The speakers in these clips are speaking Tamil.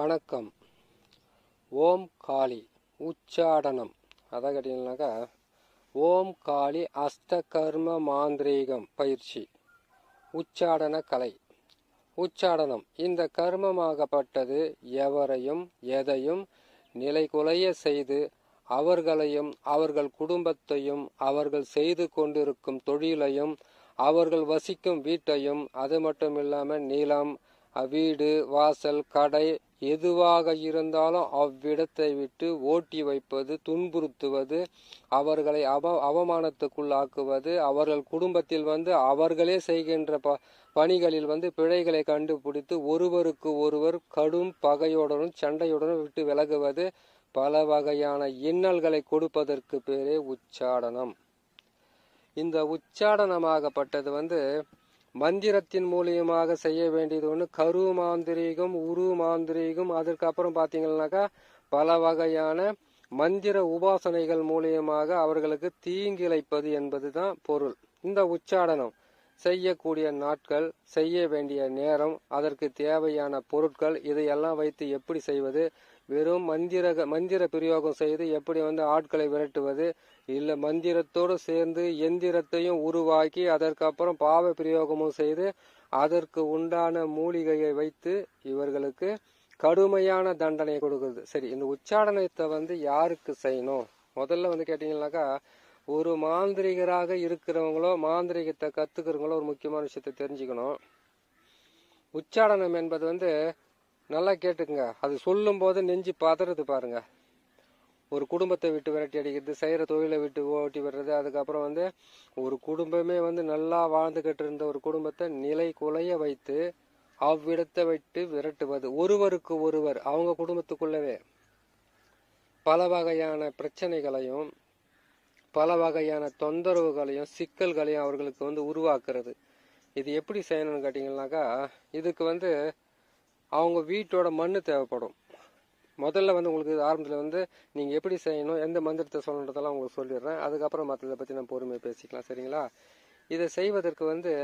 வணக்கம். ஓம் காளி உச்சாடனம். அதை கேட்டீங்கன்னாக்கா, ஓம் காளி அஷ்ட கர்ம மாந்திரீகம் பயிற்சி, உச்சாடன கலை. உச்சாடனம் இந்த கர்மமாகப்பட்டது எவரையும் எதையும் நிலைகுலைய செய்து அவர்களையும் அவர்கள் குடும்பத்தையும் அவர்கள் செய்து கொண்டிருக்கும் தொழிலையும் அவர்கள் வசிக்கும் வீட்டையும், அது மட்டும் இல்லாமல் நிலம், வீடு, வாசல், கடை எதுவாக இருந்தாலும் அவ்விடத்தை விட்டு ஓட்டி வைப்பது, துன்புறுத்துவது, அவர்களை அவமானத்துக்குள்ளாக்குவது, அவர்கள் குடும்பத்தில் அவர்களே செய்கின்ற பணிகளில் பிழைகளை கண்டுபிடித்து ஒருவருக்கு ஒருவர் கடும் பகையுடனும் சண்டையுடனும் விட்டு விலகுவது, பல வகையான இன்னல்களை கொடுப்பதற்கு பேரே உச்சாடனம். இந்த உச்சாடனமாகப்பட்டது மந்திரத்தின் மூலியமாக செய்ய வேண்டியது ஒன்று. கரு மாந்திரீகம், உரு மாந்திரீகம், அதற்கப்புறம் பார்த்தீங்கன்னாக்கா பல வகையான மந்திர உபாசனைகள் மூலியமாக அவர்களுக்கு தீங்கிழைப்பது என்பது தான் பொருள். இந்த உச்சாடனம் செய்யக்கூடிய நாட்கள், செய்ய வேண்டிய நேரம், அதற்கு தேவையான பொருட்கள், இதையெல்லாம் வைத்து எப்படி செய்வது, வெறும் மந்திர பிரயோகம் செய்து எப்படி ஆட்களை விரட்டுவது, இல்லை மந்திரத்தோடு சேர்ந்து எந்திரத்தையும் உருவாக்கி அதற்கப்புறம் பாவ பிரயோகமும் செய்து அதற்கு உண்டான மூலிகையை வைத்து இவர்களுக்கு கடுமையான தண்டனை கொடுக்குறது. சரி, இந்த உச்சாடனத்தை யாருக்கு செய்யணும்? முதல்ல கேட்டீங்கன்னாக்கா, ஒரு மாந்திரிகராக இருக்கிறவங்களோ மாந்திரிகத்தை கத்துக்கிறவங்களோ ஒரு முக்கியமான விஷயத்தை தெரிஞ்சுக்கணும். உச்சாடனம் என்பது நல்லா கேட்டுக்குங்க. அது சொல்லும் போது நெஞ்சு பதறது பாருங்க. ஒரு குடும்பத்தை விட்டு விரட்டி அடிக்கிறது, செய்யற தொழிலை விட்டு ஓட்டி விடுறது, அதுக்கப்புறம் ஒரு குடும்பமே நல்லா வாழ்ந்துகிட்டு இருந்த ஒரு குடும்பத்தை நிலை குலைய வைத்து அவ்விடத்தை விட்டு விரட்டுவது, ஒருவருக்கு ஒருவர் அவங்க குடும்பத்துக்குள்ளவே பல வகையான பிரச்சனைகளையும் பல வகையான தொந்தரவுகளையும் சிக்கல்களையும் அவர்களுக்கு உருவாக்குறது. இது எப்படி செய்யணும்னு கேட்டீங்கன்னாக்கா, இதுக்கு அவங்க வீட்டோட மண்ணு தேவைப்படும். முதல்ல உங்களுக்கு ஆரம்பத்தில் நீங்கள் எப்படி செய்யணும், எந்த மந்திரத்தை சொல்லணுன்றதெல்லாம் உங்களுக்கு சொல்லிடுறேன். அதுக்கப்புறம் மற்றதை பற்றி நம்ம பொறுமையை பேசிக்கலாம், சரிங்களா? இதை செய்வதற்கு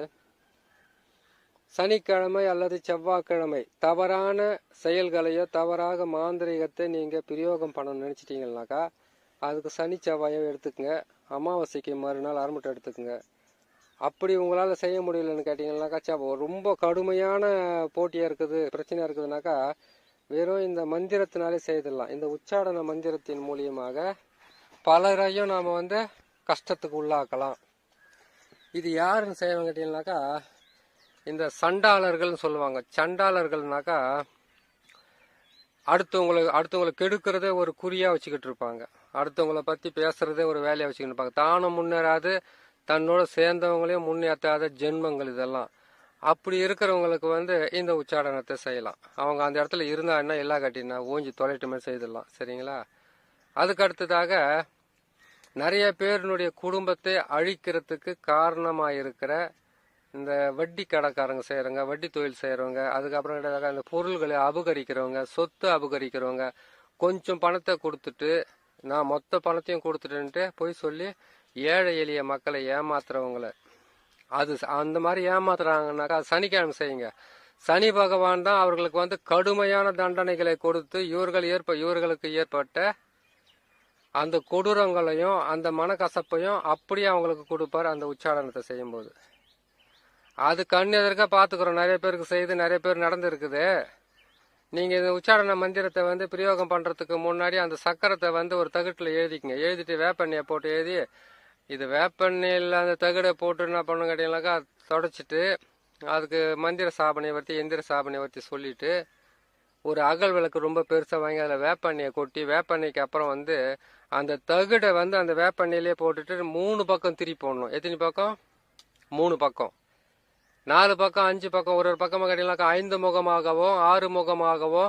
சனிக்கிழமை அல்லது செவ்வாய்க்கிழமை தவறான செயல்களையோ தவறாக மாந்திரிகத்தை நீங்கள் பிரயோகம் பண்ணணும்னு நினச்சிட்டிங்கன்னாக்கா, அதுக்கு சனி செவ்வாயோ எடுத்துக்கங்க. அமாவாசைக்கு மறுநாள் அரம்பட்டை எடுத்துக்கங்க. அப்படி உங்களால் செய்ய முடியலன்னு கேட்டிங்கன்னாக்கா, ரொம்ப கடுமையான போட்டியாக இருக்குது, பிரச்சனையாக இருக்குதுனாக்கா, வெறும் இந்த மந்திரத்தினாலே செய்திடலாம். இந்த உச்சாடன மந்திரத்தின் மூலியமாக பலரையும் நாம் கஷ்டத்துக்கு உள்ளாக்கலாம். இது யாருன்னு செய்யணும் கேட்டீங்கன்னாக்கா, இந்த சண்டாளர்கள்னு சொல்லுவாங்க. சண்டாளர்கள்னாக்கா அடுத்தவங்களை கெடுக்கிறதே ஒரு குறியா வச்சுக்கிட்டு இருப்பாங்க. அடுத்தவங்களை பற்றி பேசுறதே ஒரு வேலையை வச்சுக்கிட்டு இருப்பாங்க. தானும் முன்னேறாது, தன்னோட சேர்ந்தவங்களையும் முன்னேற்றாத ஜென்மங்கள் இதெல்லாம். அப்படி இருக்கிறவங்களுக்கு இந்த உச்சாடனத்தை செய்யலாம். அவங்க அந்த இடத்துல இருந்தா என்ன எல்லா கட்டினா ஊஞ்சி தொலைட்டுமே செய்திடலாம், சரிங்களா? அதுக்கு அடுத்ததாக நிறைய பேருனுடைய குடும்பத்தை அழிக்கிறதுக்கு காரணமாக இருக்கிற இந்த வட்டி கடைக்காரங்க செய்கிறவங்க, வட்டி தொழில் செய்கிறவங்க, அதுக்கப்புறம் இந்த பொருள்களை அபகரிக்கிறவங்க, சொத்து அபகரிக்கிறவங்க, கொஞ்சம் பணத்தை கொடுத்துட்டு நான் மொத்த பணத்தையும் கொடுத்துட்டுன்ட்டு போய் சொல்லி ஏழை எளிய மக்களை ஏமாத்துறவங்களை, அது அந்த மாதிரி ஏமாத்துறாங்கன்னாக்கா சனிக்கிழமை செய்யுங்க. சனி பகவான் தான் அவர்களுக்கு கடுமையான தண்டனைகளை கொடுத்து இவர்களுக்கு ஏற்பட்ட அந்த கொடூரங்களையும் அந்த மனக்கசப்பையும் அப்படியே அவங்களுக்கு கொடுப்பார் அந்த உச்சாடனத்தை செய்யும்போது. அது கண் எதிர்க்க பார்த்துக்கிறோம், நிறைய பேருக்கு செய்து நிறைய பேர் நடந்துருக்குது. நீங்கள் இந்த உச்சாரண மந்திரத்தை பிரயோகம் பண்ணுறதுக்கு முன்னாடி அந்த சக்கரத்தை ஒரு தகுட்டில் எழுதிக்கங்க. எழுதிட்டு வேப்பெண்ணையை போட்டு எழுதி, இது வேப்பெண்ணையில் அந்த தகுடை போட்டு என்ன பண்ணணும் கேட்டீங்கன்னாக்கா, தொடச்சிட்டு அதுக்கு மந்திர சாபனை வர்த்தி எந்திர சாபனை வர்த்தி சொல்லிட்டு ஒரு அகல் விளக்கு ரொம்ப பெருசாக வாங்கி அதில் வேப்பெண்ணையை கொட்டி, வேப்பெண்ணைக்கு அப்புறம் அந்த தகுடை அந்த வேப்பெண்ணையிலே போட்டுட்டு 3 பக்கம் திரி போடணும். எத்தனை பக்கம்? 3 பக்கம், 4 பக்கம், 5 பக்கம். ஒரு பக்கமாக கேட்டீங்கன்னாக்கா 5 முகமாகவோ 6 முகமாகவோ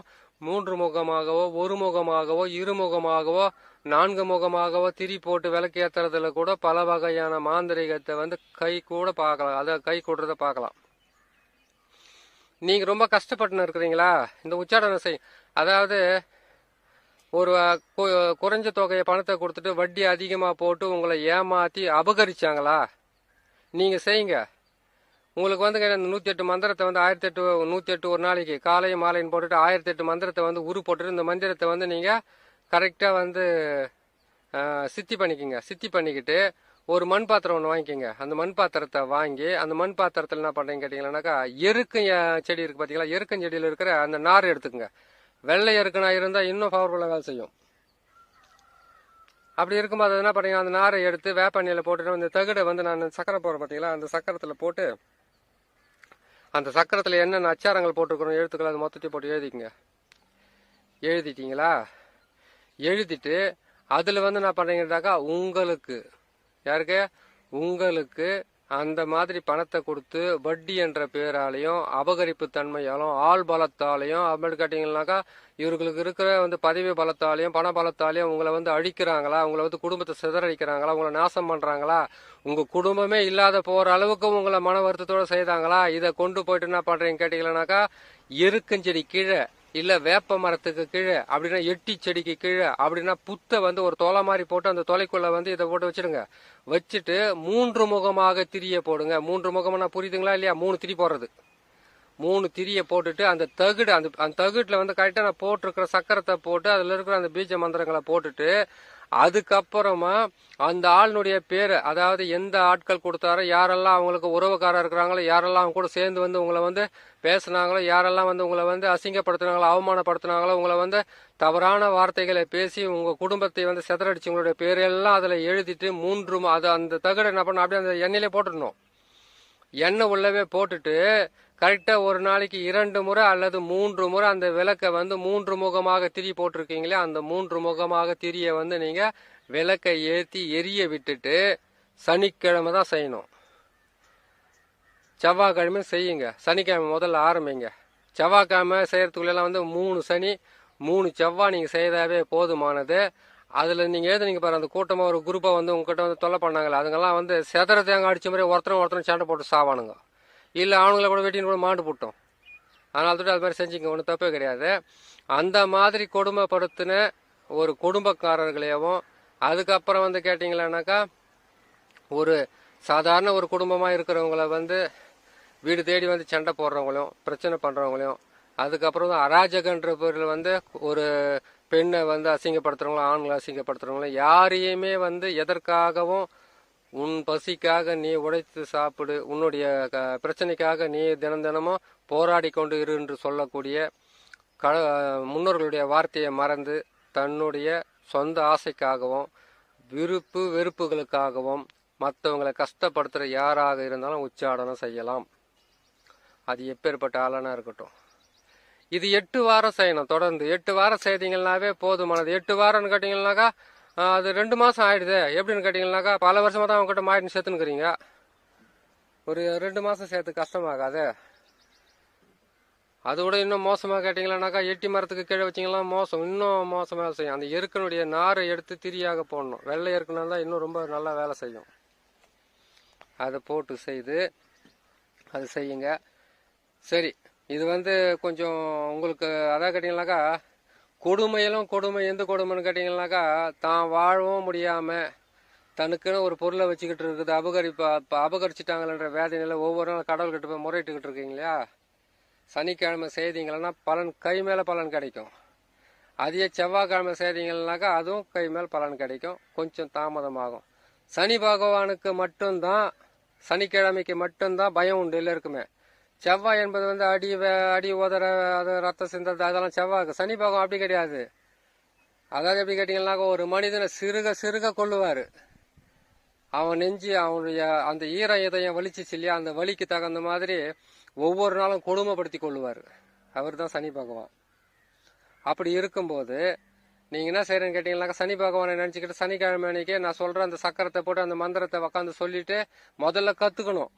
3 முகமாகவோ 1 முகமாகவோ 2 முகமாகவோ 4 முகமாகவோ திரி போட்டு விளக்கு ஏற்றுறதுல கூட பல வகையான மாந்திரிகத்தை கை கூட பார்க்கலாம். அதை கை கூடுறத பார்க்கலாம். நீங்கள் ரொம்ப கஷ்டப்பட்டுன்னு இருக்கிறீங்களா, இந்த உச்சாடனம் செய். அதாவது ஒரு குறைஞ்ச தொகையை பணத்தை கொடுத்துட்டு வட்டி அதிகமாக போட்டு உங்களை ஏமாற்றி அபகரிச்சாங்களா, நீங்கள் செய்யுங்க. உங்களுக்கு வந்து அந்த 108 மந்திரத்தை வந்து 108 ஒரு நாளைக்கு காலையும் மாலையும் போட்டுட்டு 1008 மந்திரத்தை வந்து உரு போட்டுட்டு இந்த மந்திரத்தை வந்து நீங்கள் கரெக்டாக வந்து சித்தி பண்ணிக்கோங்க. சித்தி பண்ணிக்கிட்டு ஒரு மண் பாத்திரம் ஒன்று வாங்கிக்கோங்க. அந்த மண் பாத்திரத்தை வாங்கி அந்த மண் பாத்திரத்தில் என்ன பண்ணுறீங்க கேட்டிங்கன்னாக்கா எருக்கம் செடி இருக்குது பார்த்தீங்களா, எருக்கம் செடியில் இருக்கிற அந்த நார் எடுத்துக்கோங்க. வெள்ளை எருக்கனா இருந்தால் இன்னும் பவர்ஃபுல்லாக வேலை செய்யும். அப்படி இருக்கும்போது அது என்ன பண்ணுறீங்க, அந்த நாரை எடுத்து வேப்பண்ணியில் போட்டுட்டு இந்த தகுடை வந்து நான் சக்கரை போடுறேன் பார்த்தீங்களா, அந்த சக்கரத்தில் போட்டு அந்த சக்கரத்தில் என்னென்ன அச்சாரங்கள் போட்டுருக்கணும் எழுத்துக்கள் அது மொத்தத்தையும் போட்டு எழுதிக்கங்க. எழுதிட்டீங்களா? எழுதிட்டு அதில் வந்து என்ன பண்ணுறீங்கன்னாக்கா உங்களுக்கு யாருக்கு உங்களுக்கு அந்த மாதிரி பணத்தை கொடுத்து வட்டி என்ற பேராலையும் அபகரிப்பு தன்மையாலும் ஆள் பலத்தாலையும் அப்படி கேட்டிங்கன்னாக்கா இவர்களுக்கு இருக்கிற வந்து பதவி பலத்தாலையும் பண பலத்தாலையும் உங்களை வந்து அழிக்கிறாங்களா, உங்களை வந்து குடும்பத்தை சிதறடிக்கிறாங்களா, உங்களை நாசம் பண்ணுறாங்களா, உங்கள் குடும்பமே இல்லாத போகிற அளவுக்கு உங்களை மன வருத்தத்தோடு செய்தாங்களா, இதை கொண்டு போயிட்டு என்ன பண்ணுறீங்க கேட்டிங்கன்னாக்கா எருக்கஞ்செடி கீழே இல்லை வேப்ப மரத்துக்கு கீழே அப்படின்னா எட்டி செடிக்கு கீழே அப்படின்னா புத்தை வந்து ஒரு தொலை மாதிரி போட்டு அந்த தொலைக்குள்ள வந்து இதை போட்டு வச்சிடுங்க. வச்சுட்டு 3 முகமாக திரிய போடுங்க. 3 முகம்னா புரியுதுங்களா இல்லையா? 3 திரி போடுறது. 3 திரியை போட்டுட்டு அந்த தகுடு அந்த தகுட்டில் வந்து கரெக்டாக நான் போட்டிருக்கிற சக்கரத்தை போட்டு அதில் இருக்கிற அந்த பீஜ மந்திரங்களை போட்டுட்டு அதுக்கப்புறமா அந்த ஆளுடைய பேரை, அதாவது எந்த ஆட்கள் கொடுத்தாரோ, யாரெல்லாம் அவங்களுக்கு உறவுக்காரர் இருக்கிறாங்களோ, யாரெல்லாம் அவங்க கூட சேர்ந்து வந்து உங்களை வந்து பேசுனாங்களோ, யாரெல்லாம் வந்து உங்களை வந்து அசிங்கப்படுத்தினாங்களோ, அவமானப்படுத்தினாங்களோ, உங்களை வந்து தவறான வார்த்தைகளை பேசி உங்கள் குடும்பத்தை வந்து சிதறடிச்சு உங்களுடைய பேரெல்லாம் அதில் எழுதிட்டு 3 அது அந்த தகடை என்ன பண்ணணும் அப்படியே அந்த எண்ணெயிலே போட்டுடணும். எண்ணெய் உள்ளவே போட்டுட்டு கரெக்டாக ஒரு நாளைக்கு 2 முறை அல்லது 3 முறை அந்த விளக்கை வந்து 3 முகமாக திரி போட்டிருக்கீங்களே அந்த 3 முகமாக திரியை வந்து நீங்கள் விளக்கை ஏற்றி எரிய விட்டுட்டு சனிக்கிழமை தான் செய்யணும். செவ்வாய்க்கிழமை செய்யுங்க. சனிக்கிழமை முதல்ல ஆரம்பிங்க. செவ்வாய்க்கிழமை செய்யறதுக்குள்ளெல்லாம் வந்து 3 சனி 3 செவ்வாய் நீங்கள் செய்தாவே போதுமானது. அதில் நீங்கள் எழுதுனீங்க பாரு, அந்த கூட்டமாக ஒரு குரூப்பாக வந்து உங்ககிட்ட வந்து தொல்லை பண்ணாங்களே, அதுங்கெல்லாம் வந்து செதற தேங்காய் அடிச்ச மாதிரி ஒருத்தரும் சண்டை போட்டு சாவானுங்க. இல்லை அவனுங்களை கூட வெட்டின்னு கூட மாண்டு போட்டோம். அதனால தான் அது மாதிரி செஞ்சுங்க, ஒன்றும் தப்பே கிடையாது. அந்த மாதிரி கொடுமைப்படுத்தின ஒரு குடும்பக்காரர்களையும் அதுக்கப்புறம் வந்து கேட்டிங்களானாக்கா ஒரு சாதாரண ஒரு குடும்பமாக இருக்கிறவங்கள வந்து வீடு தேடி வந்து சண்டை போடுறவங்களையும் பிரச்சனை பண்ணுறவங்களையும் அதுக்கப்புறம் தான் அராஜகன்ற பேரில் வந்து ஒரு பெண்ணை வந்து அசிங்கப்படுத்துறவங்களும் ஆண்களை அசிங்கப்படுத்துறவங்களும் யாரையுமே வந்து எதற்காகவும் உன் பசிக்காக நீ உடைத்து சாப்பிடு, உன்னுடைய பிரச்சனைக்காக நீ தினமும் போராடி கொண்டு இரு என்று சொல்லக்கூடிய முன்னோர்களுடைய வார்த்தையை மறந்து தன்னுடைய சொந்த ஆசைக்காகவும் விருப்பு வெறுப்புகளுக்காகவும் மற்றவங்களை கஷ்டப்படுத்துகிற யாராக இருந்தாலும் உச்சாடனம் செய்யலாம். அது எப்பேற்பட்ட ஆளானா இருக்கட்டும். இது 8 வாரம் செய்யணும். தொடர்ந்து 8 வாரம் செய்தீங்கன்னாவே போதுமானது. 8 வாரம்னு கேட்டிங்கன்னாக்கா அது 2 மாதம் ஆயிடுது. எப்படின்னு கேட்டிங்கன்னாக்கா பல வருஷமாக தான் அவங்ககிட்ட மாயிட்டு சேர்த்துனுக்குறீங்க. ஒரு 2 மாதம் சேர்த்து கஷ்டமாகாது. அதோட இன்னும் மோசமாக கேட்டிங்களானாக்கா எட்டி மரத்துக்கு கீழே வச்சிங்கன்னா மோசம், இன்னும் மோசமாக செய்யும். அந்த எருக்கனுடைய நாரை எடுத்து திரியாக போடணும். வெள்ளை எருக்குனா தான் இன்னும் ரொம்ப நல்லா வேலை செய்யும். அதை போட்டு செய்து அது செய்யுங்க. சரி, இது வந்து கொஞ்சம் உங்களுக்கு அதான் கேட்டிங்கனாக்கா கொடுமையிலும் கொடுமை. எந்த கொடுமைன்னு கேட்டிங்கனாக்கா தான் வாழவும் முடியாமல் தனக்குன்னு ஒரு பொருளை வச்சுக்கிட்டு இருக்குது, அபகரிச்சிட்டாங்கன்ற வேதனையில் ஒவ்வொரு நாள் கடவுள்கிட்ட போய் முறையிட்டுக்கிட்டு இருக்கீங்க இல்லையா? சனிக்கிழமை செய்தீங்களன்னா பலன் கை மேலே பலன் கிடைக்கும். அதே செவ்வாய்க்கிழமை செய்தீங்கன்னாக்கா அதுவும் கை மேல் பலன் கிடைக்கும். கொஞ்சம் தாமதமாகும். சனி பகவானுக்கு மட்டும்தான், சனிக்கிழமைக்கு மட்டும்தான் பயம் உண்டு எல்லாருக்குமே. செவ்வாய் என்பது வந்து அடி உதற அது ரத்த சிந்தது அதெல்லாம் செவ்வாய்க்கு. சனி பகவான் அப்படி கிடையாது. அதாவது எப்படி கேட்டிங்கன்னாக்கா ஒரு மனிதனை சிறுக கொள்ளுவார். அவன் நெஞ்சு அவனுடைய அந்த இதயம் வலிச்சிச்சு இல்லையா, அந்த வலிக்கு தகுந்த மாதிரி ஒவ்வொரு நாளும் கொடுமைப்படுத்தி கொள்ளுவார். அவர் தான் சனி பகவான். அப்படி இருக்கும்போது நீங்கள் என்ன செய்கிறேன்னு கேட்டிங்கன்னாக்கா சனி பகவானை நினச்சிக்கிட்டு சனிக்கிழமை அன்னைக்கு நான் சொல்கிற அந்த சக்கரத்தை போட்டு அந்த மந்திரத்தை உக்காந்து சொல்லிட்டு முதல்ல கற்றுக்கணும்.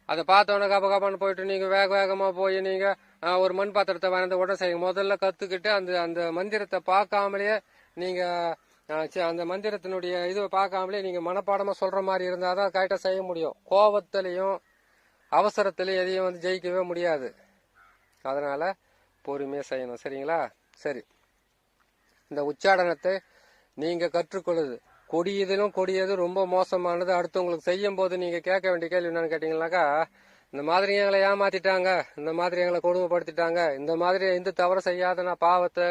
அதை பார்த்தோன்னே கபான்னு போயிட்டு நீங்கள் வேகமாக போய் நீங்கள் ஒரு மண் பாத்திரத்தை வாங்கி உடனே செய்யுங்க. முதல்ல கற்றுக்கிட்டு அந்த மந்திரத்தை பார்க்காமலேயே நீங்கள் அந்த மந்திரத்தினுடைய இதுவை பார்க்காமலே நீங்கள் மனப்பாடமாக சொல்கிற மாதிரி இருந்தால் தான் கரெக்டாக செய்ய முடியும். கோபத்திலையும் அவசரத்திலையும் எதையும் வந்து ஜெயிக்கவே முடியாது. அதனால் பொறுமையாக செய்யணும். சரிங்களா? சரி, இந்த உச்சாடனத்தை நீங்கள் கற்றுக்கொள்ளுது கொடியதிலும் கொடியது ரொம்ப மோசமானது. அடுத்தவங்களுக்கு செய்யும் போது நீங்கள் கேட்க வேண்டிய கேள்வி என்னன்னு கேட்டிங்கன்னாக்கா இந்த மாதிரி எங்களை ஏமாத்திட்டாங்க, இந்த மாதிரி எங்களை கொடுமைப்படுத்திட்டாங்க, இந்த மாதிரி எந்த தவறு செய்யாத நான் பாவத்தை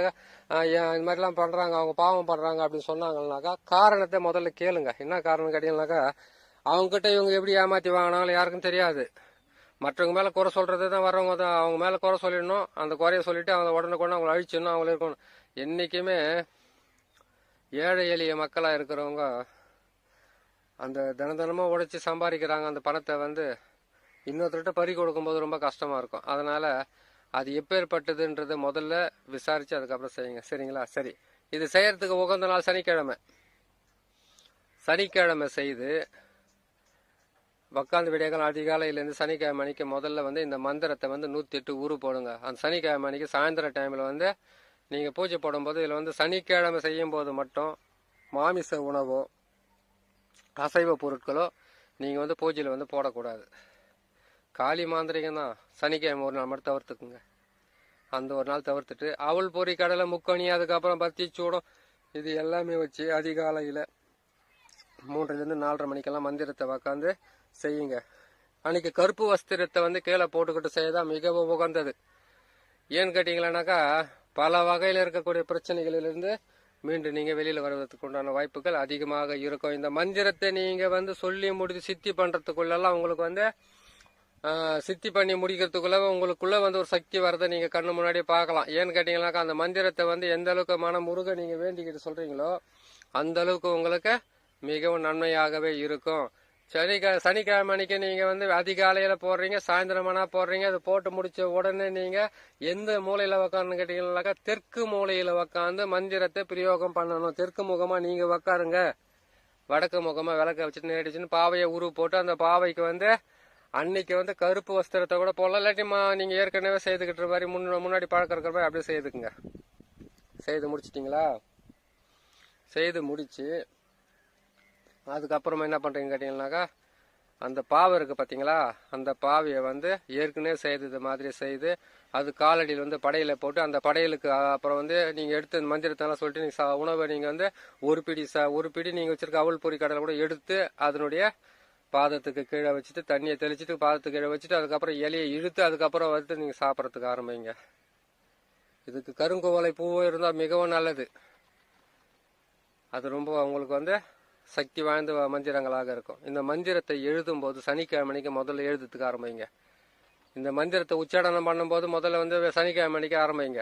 இந்த மாதிரிலாம் பண்றாங்க, அவங்க பாவம் பண்றாங்க அப்படின்னு சொன்னாங்கன்னாக்கா காரணத்தை முதல்ல கேளுங்க. என்ன காரணம் கேட்டீங்கன்னாக்கா, அவங்க கிட்ட இவங்க எப்படி ஏமாத்தி வாங்கினாலும் யாருக்கும் தெரியாது. மற்றவங்க மேல குறை சொல்றது தான் வர்றவங்க தான். அவங்க மேல குறை சொல்லிடணும், அந்த குறைய சொல்லிட்டு அவங்க உடனுக்குடனே அவங்களை அழிச்சிடணும், அவங்கள இருக்கணும். என்னைக்குமே ஏழை எளிய மக்களா இருக்கிறவங்க அந்த தினமும் உழைச்சி சம்பாதிக்கிறாங்க, அந்த பணத்தை வந்து இன்னொருத்தர்கிட்ட பறி கொடுக்கும்போது ரொம்ப கஷ்டமா இருக்கும். அதனால அது எப்பேற்பட்டதுன்றதை முதல்ல விசாரிச்சு அதுக்கப்புறம் செய்யுங்க. சரிங்களா? சரி, இது செய்யறதுக்கு உகந்த நாள் சனிக்கிழமை. சனிக்கிழமை செய்து உக்காந்து விடியகாலம் அதிகாலையிலேருந்து சனிக்கிழமை அன்னைக்கு முதல்ல வந்து இந்த மந்திரத்தை வந்து 108 ஊரு போடுங்க. அந்த சனிக்கிழமை அன்னைக்கு சாயந்தர டைமில் வந்து நீங்கள் பூஜை போடும்போது இதில் வந்து சனிக்கிழமை செய்யும் போது மட்டும் மாமிச உணவோ அசைவ பொருட்களோ நீங்கள் வந்து பூஜையில் வந்து போடக்கூடாது. காளி மாந்திரிகம் தான். சனிக்கிழமை ஒரு நாள் மட்டும் தவிர்த்துக்குங்க. அந்த ஒரு நாள் தவிர்த்துட்டு அவள் பொறி கடலை முக்கணி அதுக்கப்புறம் பத்தி சூடம் இது எல்லாமே வச்சு அதிகாலையில் 3லேருந்து 4:30 மணிக்கெல்லாம் மந்திரத்தை உக்காந்து செய்யுங்க. அன்னைக்கு கருப்பு வஸ்திரத்தை வந்து கீழே போட்டுக்கிட்டு செய்யதான் மிகவும் உகந்தது. ஏன்னு கேட்டீங்களானாக்கா பல வகையில் இருக்கக்கூடிய பிரச்சனைகளிலிருந்து மீண்டும் நீங்க வெளியில வருவதற்கு உண்டான வாய்ப்புகள் அதிகமாக இருக்கும். இந்த மந்திரத்தை நீங்க வந்து சொல்லி முடித்து சித்தி பண்றதுக்குள்ளெல்லாம் உங்களுக்கு வந்து சித்தி பண்ணி முடிக்கிறதுக்குள்ள உங்களுக்குள்ள வந்து ஒரு சக்தி வரதை நீங்க கண்ணு முன்னாடி பார்க்கலாம். ஏன்னு கேட்டீங்கன்னாக்கா அந்த மந்திரத்தை வந்து எந்த அளவுக்கு மன முருக நீங்க வேண்டிக்கிட்டு சொல்றீங்களோ அந்த அளவுக்கு உங்களுக்கு மிகவும் நன்மையாகவே இருக்கும். சனிக்கிழமை அன்னைக்கு நீங்க வந்து அதிகாலையில போடுறீங்க, சாயந்தரமானா போடுறீங்க. அது போட்டு முடிச்ச உடனே நீங்க எந்த மூலையில உக்காருன்னு கேட்டீங்கன்னாக்கா தெற்கு மூலையில உக்காந்து மந்திரத்தை பிரயோகம் பண்ணணும். தெற்கு முகமா நீங்க உக்காருங்க. வடக்கு முகமா விளக்க வச்சுட்டு நேடிச்சுன்னு பாவையை உரு போட்டு அந்த பாவைக்கு வந்து அன்னைக்கு வந்து கருப்பு வஸ்திரத்தை கூட போடலாம். இல்லாட்டி நீங்க ஏற்கனவே செய்துக்கிட்டு மாதிரி முன்னாடி பழக்கம் இருக்கிற மாதிரி அப்படியே செய்துக்குங்க. செய்து முடிச்சிட்டிங்களா? செய்து முடிச்சு அதுக்கப்புறமா என்ன பண்றீங்க கேட்டீங்கன்னாக்கா அந்த பாவை இருக்கு பாத்தீங்களா, அந்த பாவையை வந்து ஏற்கனவே செய்தது மாதிரி செய்து அது காலடியில் வந்து படையில போட்டு அந்த படையலுக்கு அப்புறம் வந்து நீங்க எடுத்து மந்திரத்தெல்லாம் சொல்லிட்டு நீங்க உணவை நீங்க வந்து ஒரு பிடி நீங்க வச்சிருக்க அவள் பொறி கடலை கூட எடுத்து அதனுடைய பாதத்துக்கு கீழே வச்சுட்டு தண்ணியை தெளிச்சுட்டு பாதத்துக்கு கீழே வச்சுட்டு அதுக்கப்புறம் இலையை இழுத்து அதுக்கப்புறம் வந்து நீங்க சாப்பிட்றதுக்கு ஆரம்பிங்க. இதுக்கு கருங்குவளை பூவும் இருந்தால் மிகவும் நல்லது. அது ரொம்ப உங்களுக்கு வந்து சக்தி வாய்ந்த மந்திரங்களாக இருக்கும். இந்த மந்திரத்தை எழுதும் போது சனிக்கிழமைக்கு முதல்ல எழுதுறதுக்கு ஆரம்பிங்க. இந்த மந்திரத்தை உச்சாடனம் பண்ணும்போது முதல்ல வந்து சனிக்கிழமைக்கு ஆரம்பிங்க.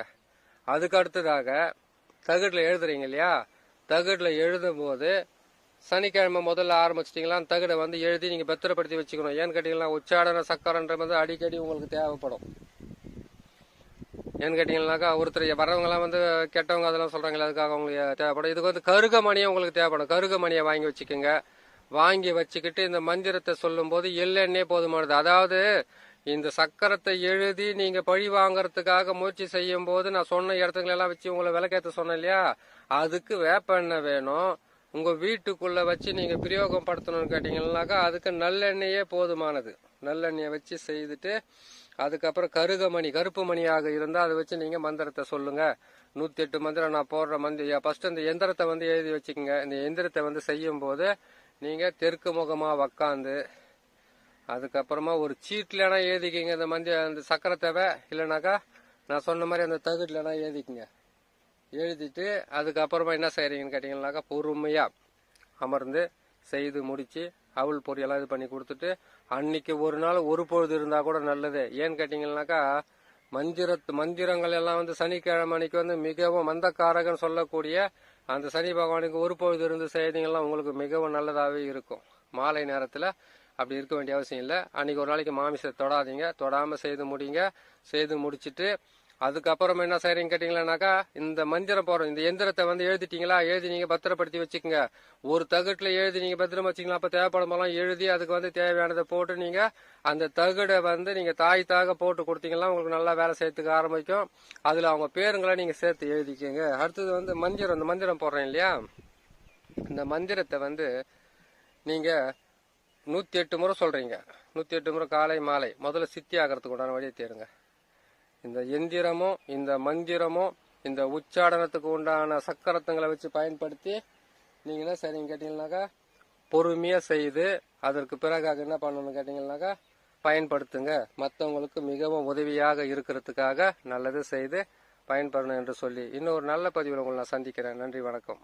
அதுக்கு அடுத்ததாக தகடுல எழுதுறீங்க இல்லையா, தகடுல எழுதும் போது சனிக்கிழமை முதல்ல ஆரம்பிச்சிட்டிங்களா தகடை வந்து எழுதி நீங்க பத்திரப்படுத்தி வச்சுக்கணும். ஏன்னு கேட்டீங்கன்னா உச்சாடன சக்கரன்றது வந்து அடிக்கடி உங்களுக்கு தேவைப்படும். ஏன்னு கேட்டீங்கன்னாக்கா ஒருத்தர் வரவங்கலாம் வந்து கெட்டவங்க அதெல்லாம் சொல்றாங்களே, அதுக்காக உங்களுக்கு தேவைப்படும். இதுக்கு வந்து கருகமணியை உங்களுக்கு தேவைப்படும். கருகமணியை வாங்கி வச்சுக்கோங்க. வாங்கி வச்சுக்கிட்டு இந்த மந்திரத்தை சொல்லும் போது எள்ளெண்ணே போதுமானது. அதாவது இந்த சக்கரத்தை எழுதி நீங்க பழி வாங்கறதுக்காக முயற்சி செய்யும் போது நான் சொன்ன இடத்துங்களெல்லாம் வச்சு உங்களை விளக்கேற்ற சொன்னேன் இல்லையா, அதுக்கு வேப்பெண்ணெய் வேணும். உங்க வீட்டுக்குள்ள வச்சு நீங்க பிரயோகம் படுத்தணும்னு கேட்டீங்கன்னாக்கா அதுக்கு நல்லெண்ணெயே போதுமானது. நல்லெண்ணெயை வச்சு செய்துட்டு அதுக்கப்புறம் கருகமணி கருப்பு மணியாக இருந்தால் அதை வச்சு நீங்க மந்திரத்தை சொல்லுங்க. 108 மந்திரம் நான் போடுற ஃபர்ஸ்ட் இந்த எந்திரத்தை வந்து எழுதி வச்சுக்கோங்க. இந்த எந்திரத்தை வந்து செய்யும் போது நீங்க தெற்கு முகமா உக்காந்து அதுக்கப்புறமா ஒரு சீட்லனா எழுதிக்கிங்க அந்த சக்கரத்தேவை. இல்லைனாக்கா நான் சொன்ன மாதிரி அந்த தகுட்லனா எழுதிக்குங்க. எழுதிட்டு அதுக்கப்புறமா என்ன செய்யறீங்கன்னு கேட்டீங்கன்னாக்கா பொறுமையா அமர்ந்து செய்து முடிச்சு அவள் பொரியெல்லாம் இது பண்ணி கொடுத்துட்டு அன்னைக்கு ஒரு நாள் ஒரு பொழுது இருந்தா கூட நல்லது. ஏன்னு கேட்டீங்கன்னாக்கா மந்திரங்கள் எல்லாம் வந்து சனிக்கிழமை அன்னைக்கு வந்து மிகவும் மந்தக்காரகன் சொல்லக்கூடிய அந்த சனி பகவானுக்கு ஒரு பொழுது இருந்து செய்தீங்கன்னா உங்களுக்கு மிகவும் நல்லதாகவே இருக்கும். மாலை நேரத்துல அப்படி இருக்க வேண்டிய அவசியம் இல்லை. அன்னைக்கு ஒரு நாளைக்கு மாமிசத்தை தொடாதீங்க. தொடாம செய்து முடிங்க. செய்து முடிச்சுட்டு அதுக்கப்புறம் என்ன செய்யறீங்க கேட்டீங்கன்னாக்கா இந்த மந்திரம் போறோம். இந்த எந்திரத்தை வந்து எழுதிட்டீங்களா, எழுதி நீங்க பத்திரப்படுத்தி வச்சுக்கோங்க. ஒரு தகுட்டுல எழுதி நீங்க பத்திரமா வச்சுக்கலாம். அப்ப தேவைப்படமெல்லாம் எழுதி அதுக்கு வந்து தேவையானதை போட்டு நீங்க அந்த தகுடை வந்து நீங்க தாய் போட்டு கொடுத்தீங்கன்னா உங்களுக்கு நல்லா வேலை செய்யறதுக்கு ஆரம்பிக்கும். அதுல அவங்க பேருங்களை நீங்க சேர்த்து எழுதிக்கோங்க. அடுத்தது வந்து இந்த மந்திரம் போடுறேன் இல்லையா, இந்த மந்திரத்தை வந்து நீங்க 108 முறை சொல்றீங்க. 108 முறை காலை மாலை முதல்ல சித்தி ஆகிறதுக்கு உண்டான வழியை தேருங்க. இந்த எந்திரமும் இந்த மந்திரமும் இந்த உச்சாடனத்துக்கு உண்டான சக்கரத்துங்களை வச்சு பயன்படுத்தி நீங்க என்ன செய்றீங்க கேட்டீங்கன்னாக்கா பொறுமையா செய்து அதற்கு பிறகாக என்ன பண்ணணும் கேட்டீங்கன்னாக்கா பயன்படுத்துங்க. மற்றவங்களுக்கு மிகவும் உதவியாக இருக்கிறதுக்காக நல்லது செய்து பயன்பெறணும் என்று சொல்லி இன்னொரு நல்ல பதிவில் உங்களை நான் சந்திக்கிறேன். நன்றி, வணக்கம்.